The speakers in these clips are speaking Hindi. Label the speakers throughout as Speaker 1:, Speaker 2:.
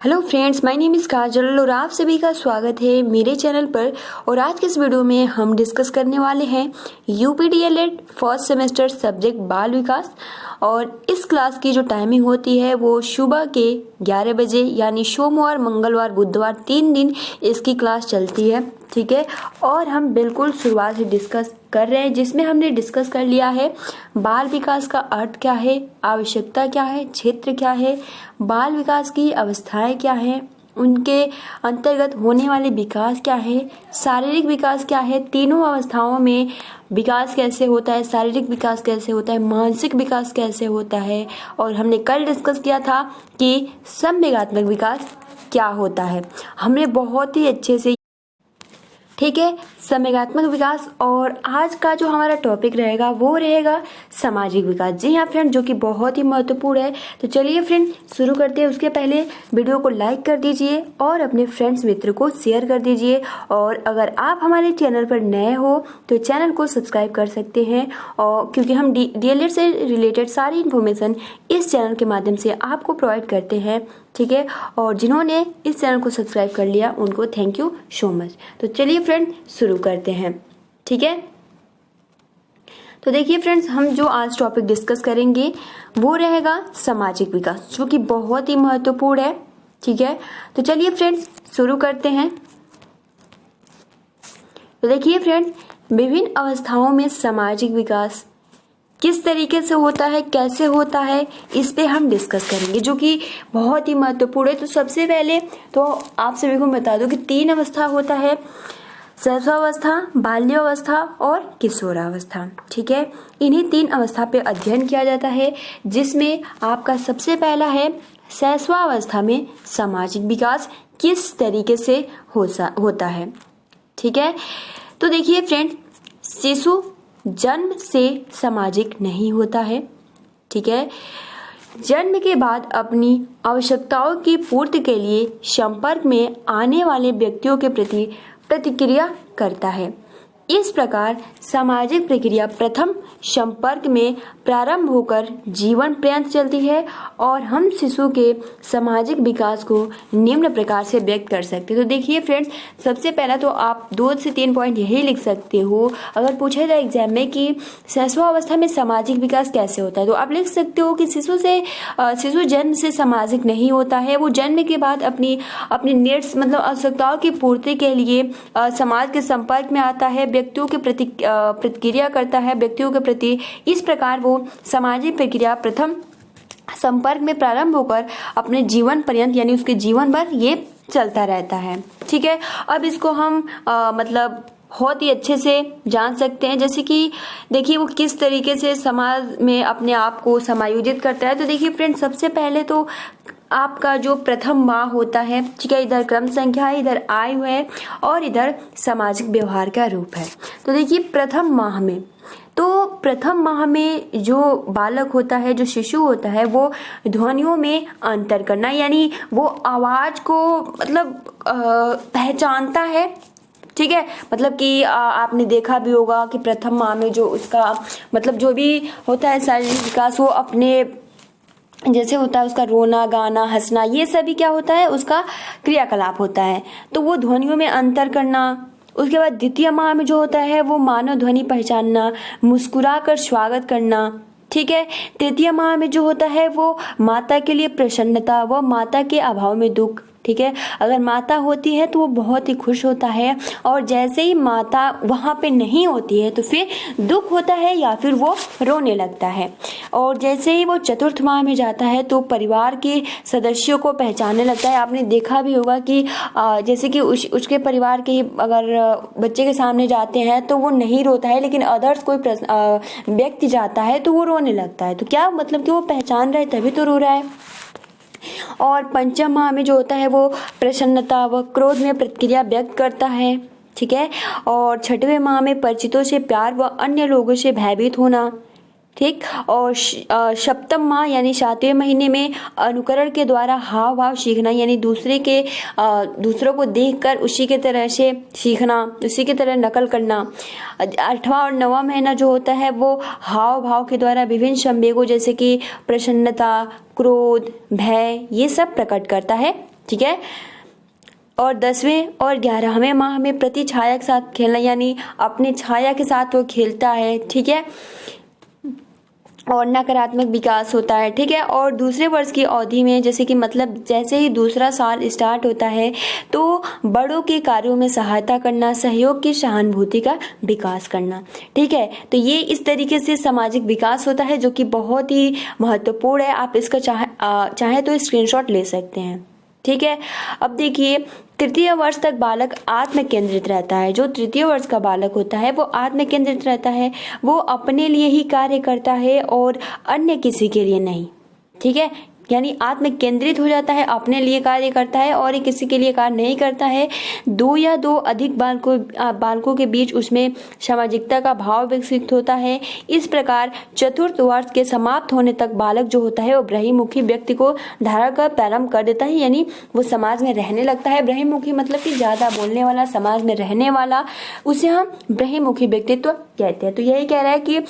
Speaker 1: Hello friends, my name is Kajal और आप सभी का स्वागत है मेरे चैनल पर। और आज के इस वीडियो में हम डिस्कस करने वाले हैं यूपीडीएलएड फर्स्ट सेमेस्टर सब्जेक्ट बाल विकास। और इस क्लास की जो टाइमिंग होती है वो सुबह के 11 बजे, यानी सोमवार, मंगलवार, बुधवार 3 दिन इसकी क्लास चलती है। ठीक है, और हम बिल्कुल शुरुआत से डिस्कस कर रहे हैं, जिसमें हमने डिस्कस कर लिया है बाल विकास का अर्थ क्या है, आवश्यकता क्या है, क्षेत्र क्या है, बाल विकास की अवस्थाएं क्या है, उनके अंतर्गत होने वाले विकास क्या है, शारीरिक विकास क्या है, तीनों अवस्थाओं में विकास कैसे होता है, शारीरिक विकास कैसे होता है, मानसिक विकास कैसे होता है। और हमने कल डिस्कस किया था कि संवेगात्मक विकास क्या होता है। हमने बहुत ही अच्छे से, ठीक है, संवेगात्मक विकास। और आज का जो हमारा टॉपिक रहेगा वो रहेगा सामाजिक विकास। जी हाँ फ्रेंड, जो कि बहुत ही महत्वपूर्ण है। तो चलिए फ्रेंड शुरू करते हैं। उसके पहले वीडियो को लाइक कर दीजिए और अपने फ्रेंड्स मित्र को शेयर कर दीजिए। और अगर आप हमारे चैनल पर नए हो तो चैनल को सब्सक्राइब कर सकते हैं, और क्योंकि हम डीएलएड से रिलेटेड सारी इन्फॉर्मेशन इस चैनल के माध्यम से आपको प्रोवाइड करते हैं। ठीक है, और जिन्होंने इस चैनल को सब्सक्राइब कर लिया उनको थैंक यू सो मच। तो चलिए फ्रेंड शुरू करते हैं। ठीक है, तो देखिए फ्रेंड्स, हम जो आज टॉपिक डिस्कस करेंगे वो रहेगा सामाजिक विकास, जो कि बहुत ही महत्वपूर्ण है। ठीक है, तो चलिए फ्रेंड्स शुरू करते हैं। तो देखिए फ्रेंड्स, विभिन्न अवस्थाओं में सामाजिक विकास किस तरीके से होता है, कैसे होता है, इस पे हम डिस्कस करेंगे, जो कि बहुत ही महत्वपूर्ण है। तो सबसे पहले तो आप सभी को बता दूं कि 3 अवस्था होता है: शैशवावस्था, बाल्यावस्था और किशोरावस्था। ठीक है, इन्हीं 3 अवस्था पे अध्ययन किया जाता है, जिसमें आपका सबसे पहला है शैशवावस्था में सामाजिक विकास किस तरीके से होता है। ठीक है, तो देखिए फ्रेंड, शिशु जन्म से सामाजिक नहीं होता है। ठीक है, जन्म के बाद अपनी आवश्यकताओं की पूर्ति के लिए संपर्क में आने वाले व्यक्तियों के प्रति प्रतिक्रिया करता है। इस प्रकार सामाजिक प्रक्रिया प्रथम संपर्क में प्रारंभ होकर जीवन पर्यंत चलती है। और हम शिशु के सामाजिक विकास को निम्न प्रकार से व्यक्त कर सकते हैं। तो देखिए फ्रेंड्स, सबसे पहला तो आप 2 से 3 पॉइंट यही लिख सकते हो। अगर पूछा जाए एग्जाम में कि शैशवावस्था में सामाजिक विकास कैसे होता है, तो आप लिख सकते हो कि शिशु जन्म से सामाजिक नहीं होता है। वो जन्म के बाद अपनी नीड्स, मतलब आवश्यकताओं की पूर्ति के लिए समाज के संपर्क में आता है, व्यक्तियों के प्रति प्रतिक्रिया करता है, व्यक्तियों के प्रति। इस प्रकार वो सामाजिक प्रक्रिया प्रथम संपर्क में प्रारंभ होकर अपने जीवन पर्यंत, यानी उसके जीवन भर ये चलता रहता है। ठीक है, अब इसको हम मतलब बहुत ही अच्छे से जान सकते हैं, जैसे कि देखिए वो किस तरीके से समाज में अपने आप को समायोजित करता है। तो देखिए फ्रेंड, सबसे पहले तो आपका जो प्रथम माह होता है, ठीक है, इधर क्रम संख्या है, इधर आयु है और इधर सामाजिक व्यवहार का रूप है। तो देखिए प्रथम माह में जो बालक होता है, जो शिशु होता है, वो ध्वनियों में अंतर करना, यानी वो आवाज को मतलब पहचानता है। ठीक है, मतलब कि आपने देखा भी होगा कि प्रथम माह में जो उसका मतलब जो भी होता है शारीरिक विकास, वो अपने जैसे होता है उसका रोना, गाना, हंसना, ये सभी क्या होता है, उसका क्रियाकलाप होता है। तो वो ध्वनियों में अंतर करना। उसके बाद द्वितीय माह में जो होता है वो मानव ध्वनि पहचानना, मुस्कुराकर स्वागत करना। ठीक है, तृतीय माह में जो होता है वो माता के लिए प्रसन्नता व माता के अभाव में दुख। ठीक है, अगर माता होती है तो वो बहुत ही खुश होता है, और जैसे ही माता वहाँ पे नहीं होती है तो फिर दुख होता है या फिर वो रोने लगता है। और जैसे ही वो चतुर्थ माह में जाता है तो परिवार के सदस्यों को पहचानने लगता है। आपने देखा भी होगा कि जैसे कि उसके परिवार के अगर बच्चे के सामने जाते हैं तो वो नहीं रोता है, लेकिन अदर्स कोई व्यक्ति जाता है तो वो रोने लगता है। तो क्या मतलब कि वो पहचान रहा है तभी तो रो रहा है। और पंचम माह में जो होता है वो प्रसन्नता व क्रोध में प्रतिक्रिया व्यक्त करता है। ठीक है, और छठवें माह में परिचितों से प्यार व अन्य लोगों से भयभीत होना। ठीक, और सप्तम माह यानी 7वें महीने में अनुकरण के द्वारा हाव भाव सीखना, यानी दूसरों को देखकर उसी के तरह से सीखना, उसी की तरह नकल करना। 8वां और 9वां महीना जो होता है वो हाव भाव के द्वारा विभिन्न संवेगों जैसे कि प्रसन्नता, क्रोध, भय, ये सब प्रकट करता है। ठीक है। और 10वें और 11वें माह में प्रति छाया के साथ खेलना, यानी अपने छाया के साथ वो खेलता है, ठीक है। और नकारात्मक विकास होता है, ठीक है। और दूसरे वर्ष की अवधि में, जैसे कि मतलब जैसे ही दूसरा साल स्टार्ट होता है तो बड़ों के कार्यों में सहायता करना, सहयोग की सहानुभूति का विकास करना, ठीक है। तो ये इस तरीके से सामाजिक विकास होता है जो कि बहुत ही महत्वपूर्ण है। आप इसका चाहे तो स्क्रीनशॉट ले सकते हैं, ठीक है। अब देखिए, तृतीय वर्ष तक बालक आत्म केंद्रित रहता है। जो तृतीय वर्ष का बालक होता है वो आत्म केंद्रित रहता है, वो अपने लिए ही कार्य करता है और अन्य किसी के लिए नहीं, ठीक है। यानी आत्म केंद्रित हो जाता है, अपने लिए कार्य करता है और किसी के लिए कार्य नहीं करता है। 2 या 2 अधिक बालकों के बीच उसमें सामाजिकता का भाव विकसित होता है। इस प्रकार चतुर्थ वर्ष के समाप्त होने तक बालक जो होता है वो बहिर्मुखी व्यक्ति को धारण कर प्रारंभ कर देता है, यानी वो समाज में रहने लगता है। बहिर्मुखी मतलब कि ज्यादा बोलने वाला, समाज में रहने वाला, उसे हम बहिर्मुखी व्यक्तित्व कहते हैं। तो यही कह रहा है कि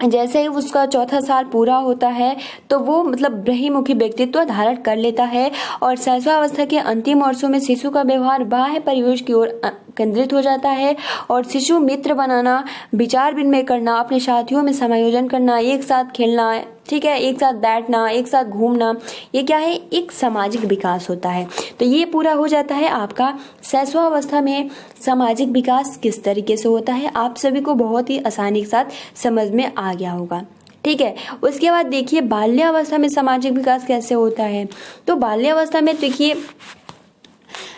Speaker 1: जैसे ही उसका चौथा साल पूरा होता है तो वो मतलब बहिर्मुखी व्यक्तित्व धारण कर लेता है। और शैशवावस्था के अंतिम वर्षों में शिशु का व्यवहार बाह्य परिवेश की ओर केंद्रित हो जाता है और शिशु मित्र बनाना, विचार विनिमय करना, अपने साथियों में समायोजन करना, एक साथ खेलना, ठीक है, एक साथ बैठना, एक साथ घूमना, ये क्या है, एक सामाजिक विकास होता है। तो ये पूरा हो जाता है आपका शैशवावस्था में सामाजिक विकास किस तरीके से होता है। आप सभी को बहुत ही आसानी के साथ समझ में आ गया होगा, ठीक है। उसके बाद देखिए बाल्यावस्था में सामाजिक विकास कैसे होता है। तो बाल्यावस्था में देखिए,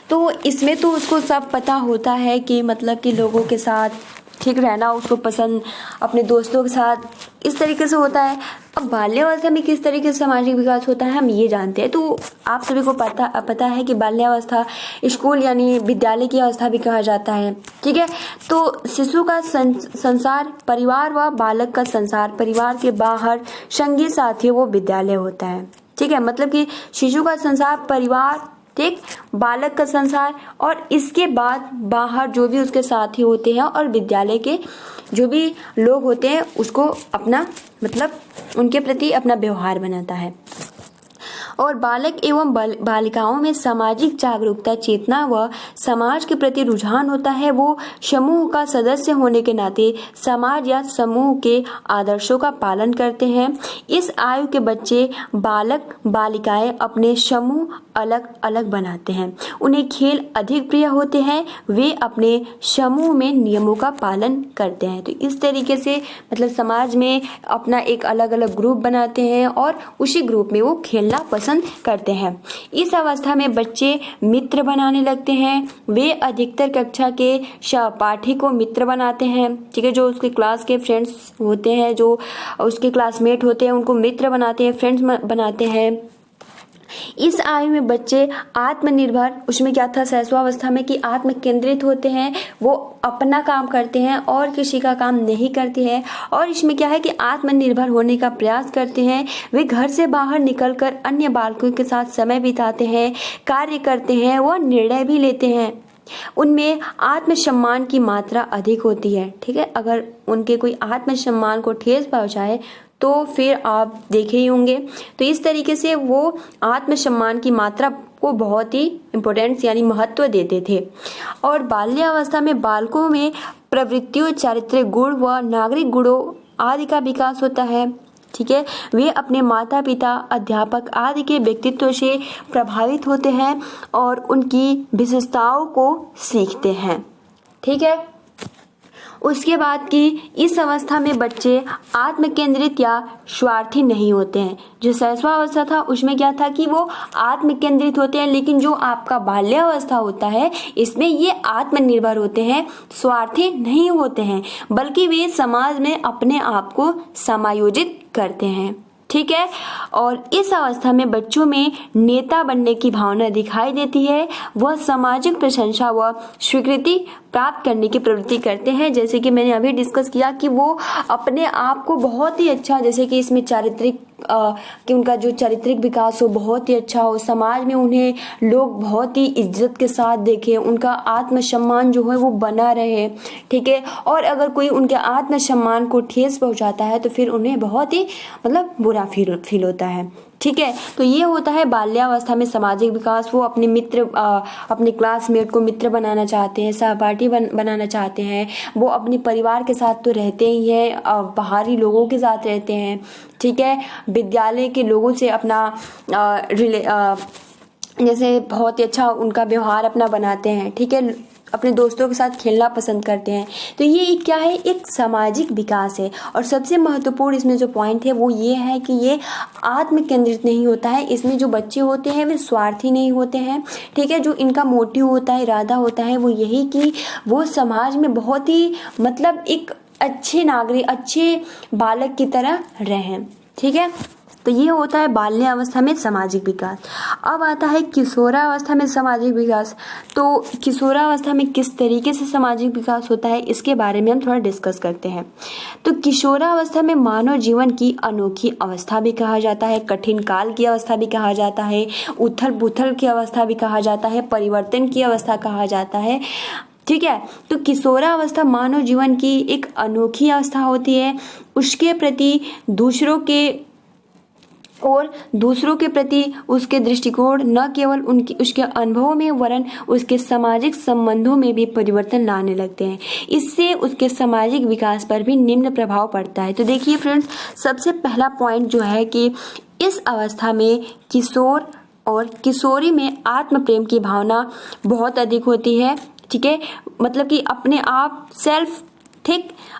Speaker 1: तो इसमें तो उसको सब पता होता है कि मतलब कि लोगों के साथ ठीक रहना उसको पसंद, अपने दोस्तों के साथ इस तरीके से होता है। अब बाल्यावस्था में किस तरीके से सामाजिक विकास होता है हम ये जानते हैं। तो आप सभी को पता है कि बाल्यावस्था स्कूल यानी विद्यालय की अवस्था भी कहा जाता है, ठीक है। तो शिशु का संसार परिवार व बालक का संसार परिवार के बाहर संगी साथी वो विद्यालय होता है, ठीक है। मतलब कि शिशु का संसार परिवार, ठीक, बालक का संसार और इसके बाद बाहर जो भी उसके साथी होते हैं और विद्यालय के जो भी लोग होते हैं उसको अपना मतलब उनके प्रति अपना व्यवहार बनाता है। और बालक एवं बालिकाओं में सामाजिक जागरूकता, चेतना व समाज के प्रति रुझान होता है। वो समूह का सदस्य होने के नाते समाज या समूह के आदर्शों का पालन करते हैं। इस आयु के बच्चे बालक बालिकाएं अपने समूह अलग अलग बनाते हैं, उन्हें खेल अधिक प्रिय होते हैं, वे अपने समूह में नियमों का पालन करते हैं। तो इस तरीके से मतलब समाज में अपना एक अलग अलग ग्रुप बनाते हैं और उसी ग्रुप में वो खेलना पसंद करते हैं। इस अवस्था में बच्चे मित्र बनाने लगते हैं। वे अधिकतर कक्षा के सहपाठी को मित्र बनाते हैं, ठीक है। जो उसके क्लास के फ्रेंड्स होते हैं, जो उसके क्लासमेट होते हैं, उनको मित्र बनाते हैं, फ्रेंड्स बनाते हैं। इस आयु में बच्चे आत्मनिर्भर, उसमें क्या था शैशवावस्था में कि आत्म केंद्रित होते हैं, वो अपना काम करते हैं और किसी का काम नहीं करते हैं। और इसमें क्या है कि आत्मनिर्भर होने का प्रयास करते हैं। वे घर से बाहर निकलकर अन्य बालकों के साथ समय बिताते हैं, कार्य करते हैं, वह निर्णय भी लेते हैं। उनमें आत्मसम्मान की मात्रा अधिक होती है, ठीक है। अगर उनके कोई आत्मसम्मान को ठेस पहुंचाए तो फिर आप देखे ही होंगे। तो इस तरीके से वो आत्मसम्मान की मात्रा को बहुत ही इम्पोर्टेंस यानी महत्व देते थे। और बाल्यावस्था में बालकों में प्रवृत्तियों, चारित्रिक गुण व नागरिक गुणों आदि का विकास होता है, ठीक है। वे अपने माता पिता, अध्यापक आदि के व्यक्तित्व से प्रभावित होते हैं और उनकी विशेषताओं को सीखते हैं, ठीक है। उसके बाद की इस अवस्था में बच्चे आत्म केंद्रित या स्वार्थी नहीं होते हैं। जो शैशवावस्था था उसमें क्या था कि वो आत्म केंद्रित होते हैं, लेकिन जो आपका बाल्यावस्था होता है इसमें ये आत्मनिर्भर होते हैं, स्वार्थी नहीं होते हैं, बल्कि वे समाज में अपने आप को समायोजित करते हैं, ठीक है। और इस अवस्था में बच्चों में नेता बनने की भावना दिखाई देती है। वह सामाजिक प्रशंसा व स्वीकृति प्राप्त करने की प्रवृत्ति करते हैं। जैसे कि मैंने अभी डिस्कस किया कि वो अपने आप को बहुत ही अच्छा, जैसे कि इसमें चारित्रिक कि उनका जो चारित्रिक विकास हो बहुत ही अच्छा हो, समाज में उन्हें लोग बहुत ही इज्जत के साथ देखें, उनका आत्मसम्मान जो है वो बना रहे, ठीक है। और अगर कोई उनके आत्मसम्मान को ठेस पहुंचाता है तो फिर उन्हें बहुत ही मतलब बुरा फील होता है। ठीक है। तो ये होता है बाल्यावस्था में सामाजिक विकास। वो अपने मित्र अपने क्लासमेट को मित्र बनाना चाहते हैं, सहपाठी बनाना चाहते हैं। वो अपने परिवार के साथ तो रहते ही हैं, बाहरी लोगों के साथ रहते हैं, ठीक है। विद्यालय के लोगों से अपना जैसे बहुत ही अच्छा उनका व्यवहार अपना बनाते हैं, ठीक है। अपने दोस्तों के साथ खेलना पसंद करते हैं। तो ये क्या है, एक सामाजिक विकास है। और सबसे महत्वपूर्ण इसमें जो पॉइंट है वो ये है कि ये आत्म केंद्रित नहीं होता है। इसमें जो बच्चे होते हैं वे स्वार्थी नहीं होते हैं, ठीक है। जो इनका मोटिव होता है, इरादा होता है, वो यही कि वो समाज में बहुत ही मतलब एक अच्छे नागरिक, अच्छे बालक की तरह रहें, ठीक है। तो ये होता है बाल्यावस्था में सामाजिक विकास। अब आता है किशोरावस्था में सामाजिक विकास। तो किशोरावस्था में किस तरीके से सामाजिक विकास होता है इसके बारे में हम थोड़ा डिस्कस करते हैं। तो किशोरावस्था में मानव जीवन की अनोखी अवस्था भी कहा जाता है, कठिन काल की अवस्था भी कहा जाता है, उथल पुथल की अवस्था भी कहा जाता है, परिवर्तन की अवस्था कहा जाता है, ठीक है। तो किशोरावस्था मानव जीवन की एक अनोखी अवस्था होती है। उसके प्रति दूसरों के प्रति उसके दृष्टिकोण न केवल उसके अनुभवों में वरन उसके सामाजिक संबंधों में भी परिवर्तन लाने लगते हैं। इससे उसके सामाजिक विकास पर भी निम्न प्रभाव पड़ता है। तो देखिए फ्रेंड्स, सबसे पहला पॉइंट जो है कि इस अवस्था में किशोर और किशोरी में आत्म प्रेम की भावना बहुत अधिक होती है, ठीक है। मतलब कि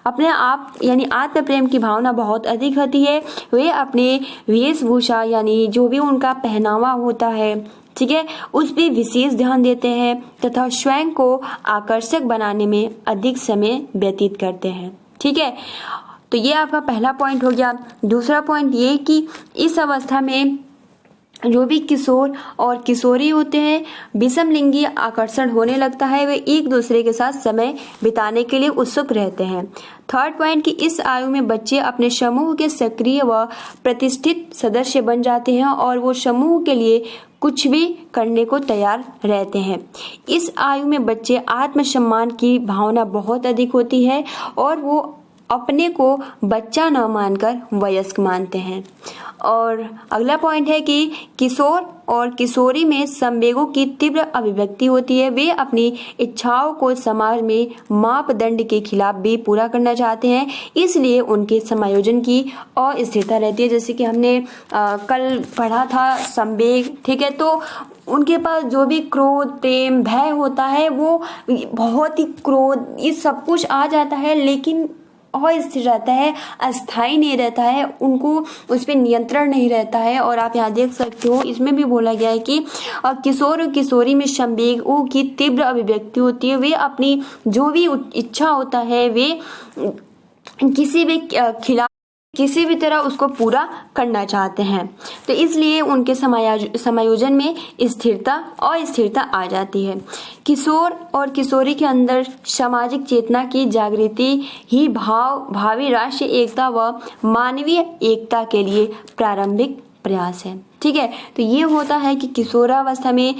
Speaker 1: अपने आप यानी आत्म प्रेम की भावना बहुत अधिक होती है। वे अपने वेशभूषा यानी जो भी उनका पहनावा होता है, ठीक है, उस पर विशेष ध्यान देते हैं तथा स्वयं को आकर्षक बनाने में अधिक समय व्यतीत करते हैं, ठीक है। तो ये आपका पहला पॉइंट हो गया। दूसरा पॉइंट ये कि इस अवस्था में जो भी किशोर और किशोरी होते हैं विषम लिंगी आकर्षण होने लगता है। वे एक दूसरे के साथ समय बिताने के लिए उत्सुक रहते हैं। थर्ड पॉइंट कि इस आयु में बच्चे अपने समूह के सक्रिय व प्रतिष्ठित सदस्य बन जाते हैं और वो समूह के लिए कुछ भी करने को तैयार रहते हैं। इस आयु में बच्चे आत्मसम्मान की भावना बहुत अधिक होती है और वो अपने को बच्चा न मानकर वयस्क मानते हैं। और अगला पॉइंट है कि किशोर और किशोरी में संवेगों की तीव्र अभिव्यक्ति होती है। वे अपनी इच्छाओं को समाज में मापदंड के खिलाफ भी पूरा करना चाहते हैं, इसलिए उनके समायोजन की अस्थिरता रहती है। जैसे कि हमने कल पढ़ा था संवेग, ठीक है। तो उनके पास जो भी क्रोध, प्रेम, भय होता है वो बहुत ही क्रोध ये सब कुछ आ जाता है, लेकिन अस्थिर रहता है, अस्थाई नहीं रहता है, उनको उस पर नियंत्रण नहीं रहता है। और आप यहाँ देख सकते हो इसमें भी बोला गया है कि किशोर और किशोरी में संवेगों की तीव्र अभिव्यक्ति होती है। वे अपनी जो भी इच्छा होता है वे किसी भी तरह उसको पूरा करना चाहते हैं। तो इसलिए उनके समायोजन में अस्थिरता आ जाती है। किशोर और किशोरी के अंदर सामाजिक चेतना की जागृति ही भावी राष्ट्रीय एकता व मानवीय एकता के लिए प्रारंभिक प्रयास है, ठीक है। तो ये होता है कि किशोरावस्था में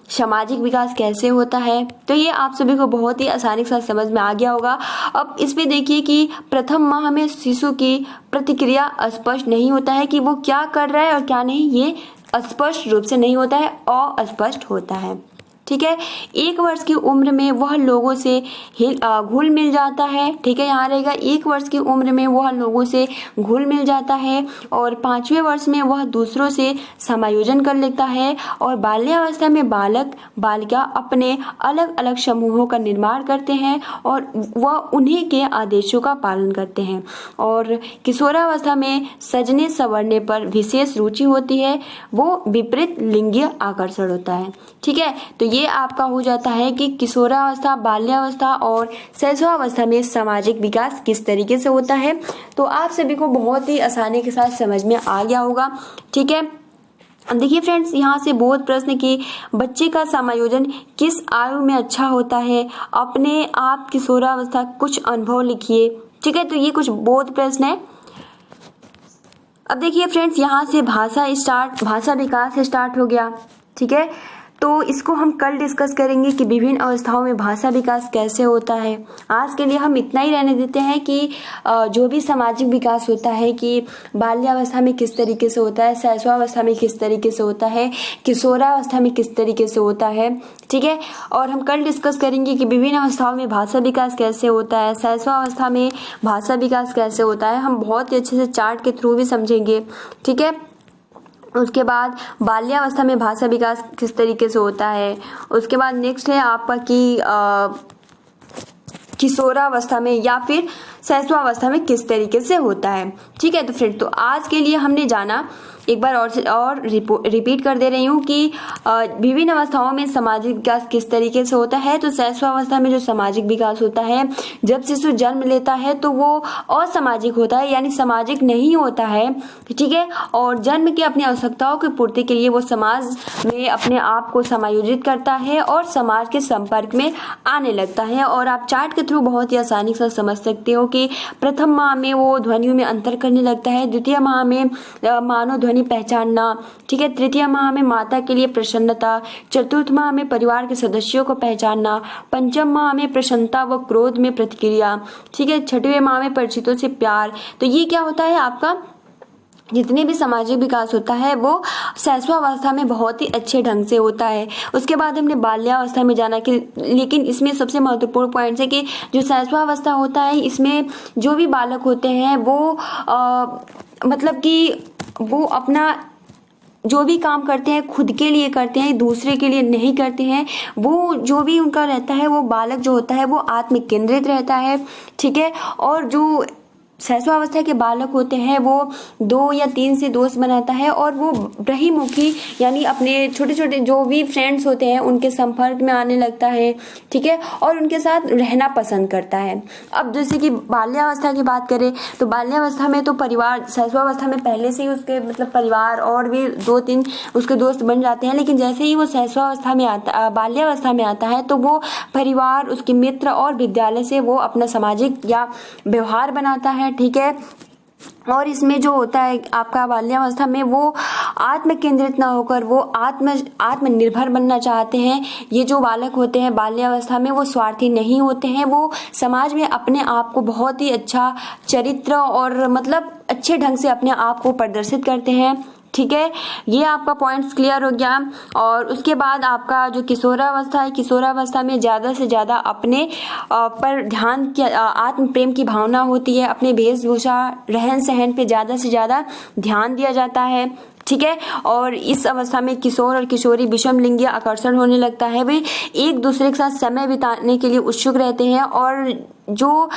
Speaker 1: सामाजिक विकास कैसे होता है। तो ये आप सभी को बहुत ही आसानी के साथ समझ में आ गया होगा। अब इसमें देखिए कि प्रथम माह में शिशु की प्रतिक्रिया स्पष्ट नहीं होता है कि वो क्या कर रहा है और क्या नहीं, ये स्पष्ट रूप से नहीं होता है, अस्पष्ट होता है, ठीक है। 1 वर्ष की उम्र में वह लोगों से घुल मिल जाता है, ठीक है। यहाँ रहेगा 1 वर्ष की उम्र में वह लोगों से घुल मिल जाता है और 5वें वर्ष में वह दूसरों से समायोजन कर लेता है। और बाल्यावस्था में बालक बालिका अपने अलग अलग समूहों का निर्माण करते हैं और वह उन्हीं के आदेशों का पालन करते हैं। और किशोरावस्था में सजने संवरने पर विशेष रुचि होती है, वो विपरीत लिंगीय आकर्षण होता है, ठीक है। तो ये आपका हो जाता है कि किशोरावस्था, बाल्यावस्था और शैशवावस्था में सामाजिक विकास किस तरीके से होता है। तो आप सभी को बहुत ही आसानी के साथ समझ में आ गया होगा, ठीक है। अब देखिए फ्रेंड्स, यहाँ से बहुत प्रश्न कि बच्चे का समायोजन किस आयु में अच्छा होता है, अपने आप किशोरावस्था कुछ अनुभव लिखिए, ठीक है। तो ये कुछ बहुत प्रश्न है। अब देखिए फ्रेंड्स, यहाँ से भाषा विकास स्टार्ट हो गया, ठीक है। तो इसको हम कल डिस्कस करेंगे कि विभिन्न अवस्थाओं में भाषा विकास कैसे होता है। आज के लिए हम इतना ही रहने देते हैं कि जो भी सामाजिक विकास होता है कि बाल्यावस्था में किस तरीके से होता है, शैशवावस्था में किस तरीके से होता है, किशोरावस्था में किस तरीके से होता है, ठीक है। और हम कल डिस्कस करेंगे कि विभिन्न अवस्थाओं में भाषा विकास कैसे होता है, शैशवावस्था में भाषा विकास कैसे होता है। हम बहुत ही अच्छे से चार्ट के थ्रू भी समझेंगे, ठीक है। उसके बाद बाल्यावस्था में भाषा विकास किस तरीके से होता है। उसके बाद नेक्स्ट है आपका कि किशोरावस्था में या फिर शैशवावस्था में किस तरीके से होता है, ठीक है। तो फ्रेंड, तो आज के लिए हमने जाना, एक बार और रिपीट कर दे रही हूँ कि विभिन्न अवस्थाओं में सामाजिक विकास किस तरीके से होता है। तो शैशवावस्था में जो सामाजिक विकास होता है, जब शिशु जन्म लेता है तो वो असामाजिक होता है, यानी सामाजिक नहीं होता है, ठीक है। और जन्म की अपनी आवश्यकताओं की पूर्ति के लिए वो समाज में अपने आप को समायोजित करता है और समाज के संपर्क में आने लगता है। और आप चार्ट के थ्रू बहुत ही आसानी से समझ सकते हो कि प्रथम माह में वो ध्वनियों में अंतर करने लगता है, द्वितीय माह में मानव ध्वनि पहचानना, ठीक है, तृतीय माह में माता के लिए प्रसन्नता, चतुर्थ माह में परिवार के सदस्यों को पहचानना, पंचम माह में प्रसन्नता व क्रोध में प्रतिक्रिया, ठीक है, छठवें माह में परिचितों से प्यार। तो ये क्या होता है, आपका जितने भी सामाजिक विकास होता है वो शैशवावस्था में बहुत ही अच्छे ढंग से होता है। उसके बाद हमने बाल्यावस्था में जाना कि लेकिन इसमें सबसे महत्वपूर्ण पॉइंट है कि जो शैशवावस्था होता है इसमें जो भी बालक होते हैं वो मतलब कि वो अपना जो भी काम करते हैं खुद के लिए करते हैं, दूसरे के लिए नहीं करते हैं। वो जो भी उनका रहता है, वो बालक जो होता है वो आत्म केंद्रित रहता है, ठीक है। और जो शैशवावस्था के बालक होते हैं वो 2 या 3 से दोस्त बनाता है और वो बहिर्मुखी यानी अपने छोटे छोटे जो भी फ्रेंड्स होते हैं उनके संपर्क में आने लगता है, ठीक है, और उनके साथ रहना पसंद करता है। अब जैसे कि बाल्यावस्था की बात करें तो बाल्यावस्था में तो परिवार, शैशवावस्था में पहले से ही उसके मतलब परिवार और भी 2-3 उसके दोस्त बन जाते हैं, लेकिन जैसे ही वो शैशवावस्था में आता, बाल्यावस्था में आता है तो वो परिवार, उसके मित्र और विद्यालय से वो अपना सामाजिक या व्यवहार बनाता है, ठीक है। और इसमें जो होता है आपका बाल्यावस्था में वो आत्म केंद्रित ना होकर वो आत्मनिर्भर बनना चाहते हैं। ये जो बालक होते हैं बाल्यावस्था में वो स्वार्थी नहीं होते हैं, वो समाज में अपने आप को बहुत ही अच्छा चरित्र और मतलब अच्छे ढंग से अपने आप को प्रदर्शित करते हैं, ठीक है। ये आपका पॉइंट्स क्लियर हो गया। और उसके बाद आपका जो किशोरावस्था है, किशोरावस्था में ज़्यादा से ज़्यादा अपने पर ध्यान की आत्म प्रेम की भावना होती है, अपने वेशभूषा रहन सहन पे ज़्यादा से ज़्यादा ध्यान दिया जाता है, ठीक है। और इस अवस्था में किशोर और किशोरी विषम लिंगीय आकर्षण होने लगता है, वे एक दूसरे के साथ समय बिताने के लिए उत्सुक रहते हैं। और जो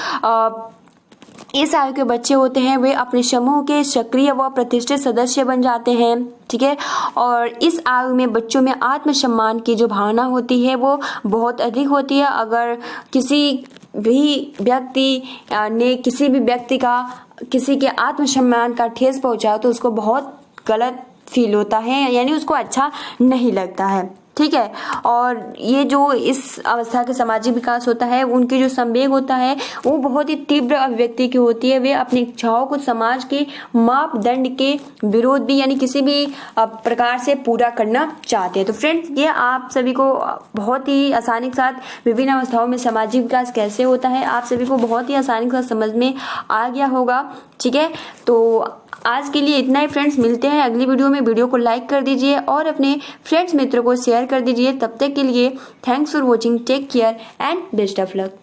Speaker 1: इस आयु के बच्चे होते हैं वे अपने समूह के सक्रिय व प्रतिष्ठित सदस्य बन जाते हैं, ठीक है। और इस आयु में बच्चों में आत्मसम्मान की जो भावना होती है वो बहुत अधिक होती है। अगर किसी भी व्यक्ति ने किसी भी व्यक्ति का किसी के आत्मसम्मान का ठेस पहुंचा तो उसको बहुत गलत फील होता है, यानी उसको अच्छा नहीं लगता है, ठीक है। और ये जो इस अवस्था के सामाजिक विकास होता है उनकी जो संवेग होता है वो बहुत ही तीव्र अभिव्यक्ति की होती है। वे अपनी इच्छाओं को समाज के मापदंड के विरोध भी यानी किसी भी प्रकार से पूरा करना चाहते हैं। तो फ्रेंड्स, ये आप सभी को बहुत ही आसानी के साथ विभिन्न अवस्थाओं में सामाजिक विकास कैसे होता है आप सभी को बहुत ही आसानी के साथ समझ में आ गया होगा, ठीक है। तो आज के लिए इतना ही फ्रेंड्स, मिलते हैं अगली वीडियो में। वीडियो को लाइक कर दीजिए और अपने फ्रेंड्स मित्रों को शेयर कर दीजिए। तब तक के लिए thanks for watching, take care and best of luck.